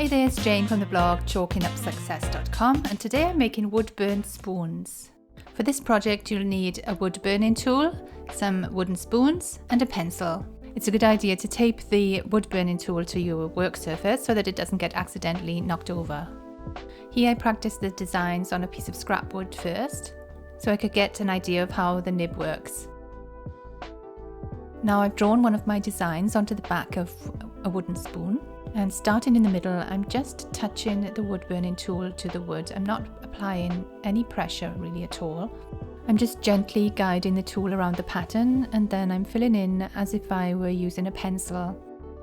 Hey there, it's Jayne from the blog chalkingupsuccess.com, and today I'm making wood burn spoons. For this project you'll need a wood burning tool, some wooden spoons and a pencil. It's a good idea to tape the wood burning tool to your work surface so that it doesn't get accidentally knocked over. Here I practiced the designs on a piece of scrap wood first, so I could get an idea of how the nib works. Now I've drawn one of my designs onto the back of a wooden spoon, and starting in the middle I'm just touching the wood burning tool to the wood. I'm not applying any pressure really at all. I'm just gently guiding the tool around the pattern, and then I'm filling in as if I were using a pencil.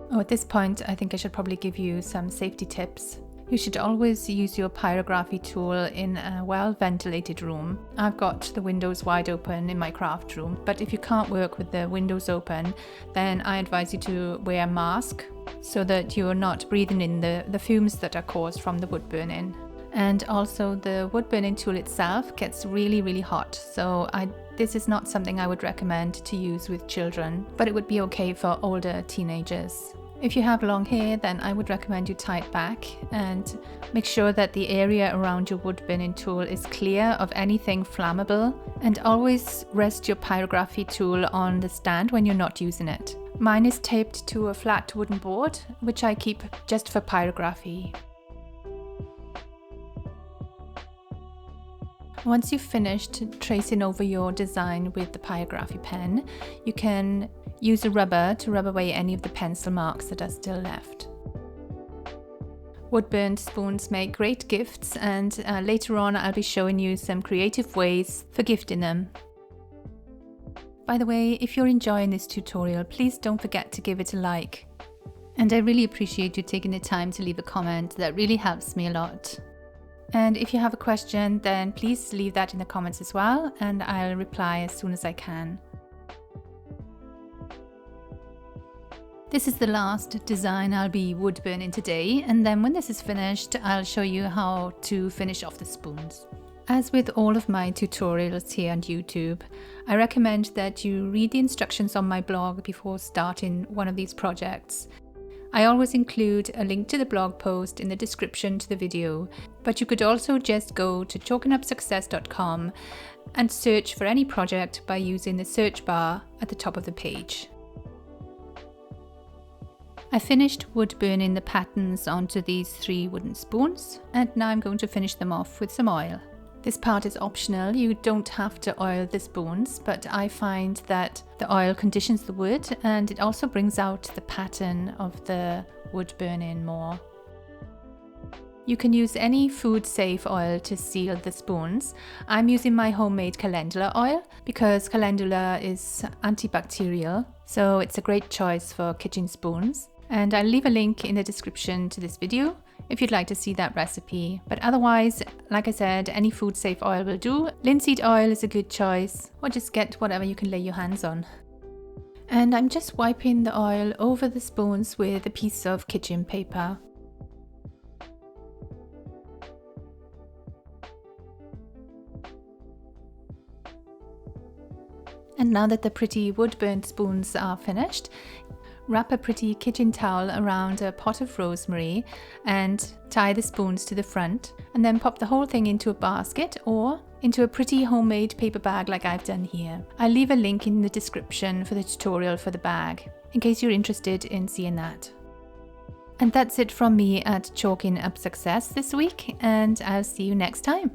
Oh, at this point I think I should probably give you some safety tips. You should always use your pyrography tool in a well-ventilated room. I've got the windows wide open in my craft room, but if you can't work with the windows open, then I advise you to wear a mask so that you're not breathing in the fumes that are caused from the wood burning. And also the wood burning tool itself gets really hot, so this is not something I would recommend to use with children, but it would be okay for older teenagers. If you have long hair, then I would recommend you tie it back and make sure that the area around your wood burning tool is clear of anything flammable, and always rest your pyrography tool on the stand when you're not using it. Mine is taped to a flat wooden board, which I keep just for pyrography. Once you've finished tracing over your design with the pyrography pen, you can use a rubber to rub away any of the pencil marks that are still left. Wood-burned spoons make great gifts, and later on I'll be showing you some creative ways for gifting them. By the way, if you're enjoying this tutorial, please don't forget to give it a like. And I really appreciate you taking the time to leave a comment. That really helps me a lot. And if you have a question, then please leave that in the comments as well, and I'll reply as soon as I can. This is the last design I'll be wood burning today, and then when this is finished, I'll show you how to finish off the spoons. As with all of my tutorials here on YouTube, I recommend that you read the instructions on my blog before starting one of these projects. I always include a link to the blog post in the description to the video, but you could also just go to chalkingupsuccess.com and search for any project by using the search bar at the top of the page. I finished wood burning the patterns onto these 3 wooden spoons, and now I'm going to finish them off with some oil. This part is optional, you don't have to oil the spoons, but I find that the oil conditions the wood and it also brings out the pattern of the wood burning more. You can use any food-safe oil to seal the spoons. I'm using my homemade calendula oil because calendula is antibacterial, so it's a great choice for kitchen spoons. And I'll leave a link in the description to this video if you'd like to see that recipe. But otherwise, like I said, any food-safe oil will do. Linseed oil is a good choice, or just get whatever you can lay your hands on. And I'm just wiping the oil over the spoons with a piece of kitchen paper. And now that the pretty wood-burnt spoons are finished, wrap a pretty kitchen towel around a pot of rosemary and tie the spoons to the front, and then pop the whole thing into a basket or into a pretty homemade paper bag like I've done here. I'll leave a link in the description for the tutorial for the bag, in case you're interested in seeing that. And that's it from me at Chalking Up Success this week, and I'll see you next time.